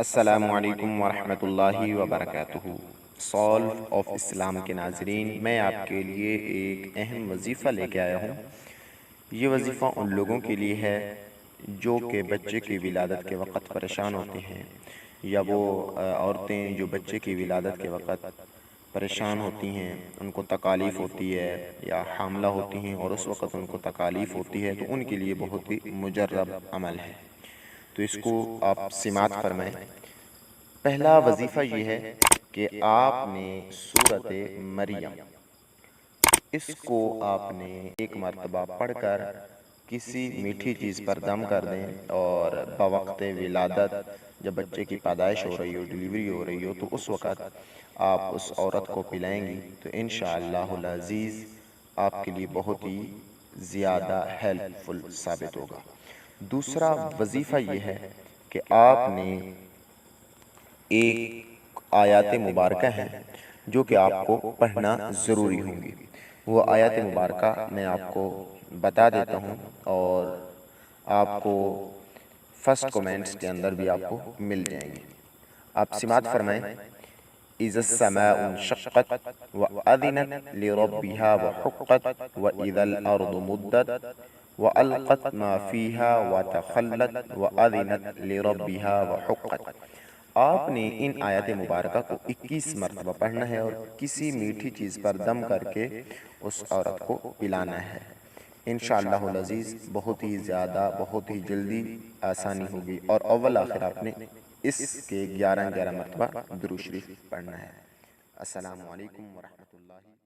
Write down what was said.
السلام علیکم ورحمۃ اللہ وبرکاتہ۔ سولو آف اسلام کے ناظرین، میں آپ کے لیے ایک اہم وظیفہ لے کے آیا ہوں۔ یہ وظیفہ ان لوگوں کے لیے ہے جو کہ بچے کی ولادت کے وقت پریشان ہوتے ہیں، یا وہ عورتیں جو بچے کی ولادت کے وقت پریشان ہوتی ہیں، ان کو تکالیف ہوتی ہے، یا حاملہ ہوتی ہیں اور اس وقت ان کو تکالیف ہوتی ہے، تو ان کے لیے بہت ہی مجرب عمل ہے۔ تو اس کو آپ سماعت فرمائیں۔ پہلا وظیفہ یہ ہے کہ آپ نے سورۃ مریم، اس کو آپ نے ایک مرتبہ پڑھ کر کسی میٹھی چیز پر دم کر دیں، اور بوقت ولادت جب بچے کی پیدائش ہو رہی ہو، ڈیلیوری ہو رہی ہو، تو اس وقت آپ اس عورت کو پلائیں گی تو انشاءاللہ العزیز آپ کے لیے بہت ہی زیادہ ہیلپ فل ثابت ہوگا۔ دوسرا وظیفہ یہ ہے کہ آپ نے ایک آیات مبارکہ ہیں جو کہ آپ کو پڑھنا ضروری ہوں گی۔ وہ آیات مبارکہ میں آپ کو بتا دیتا ہوں، اور آپ کو فرسٹ کومنٹس کے اندر بھی آپ کو مل جائیں گے۔ آپ سماعت فرمائیں۔ اِذَا السَّمَاءُ انشَقَّتْ وَأَذِنَتْ لِرَبِّهَا وَحُقَّتْ وَإِذَا الْأَرْضُ مُدَّتْ وَأَلْقَتْ مَا فِيهَا وَتَخَلَّتْ وَأَذِنَتْ لِرَبِّهَا وَحُقَّتْ۔ آپ نے ان آیات مبارکہ کو 21 مرتبہ پڑھنا ہے، اور کسی میٹھی چیز پر دم کر کے اس عورت کو پلانا ہے۔ انشاءاللہ العزیز بہت ہی زیادہ، بہت ہی جلدی آسانی ہوگی، اور اول آخر آپ نے اس کے 11 مرتبہ درود شریف پڑھنا ہے۔ السلام علیکم ورحمۃ اللہ۔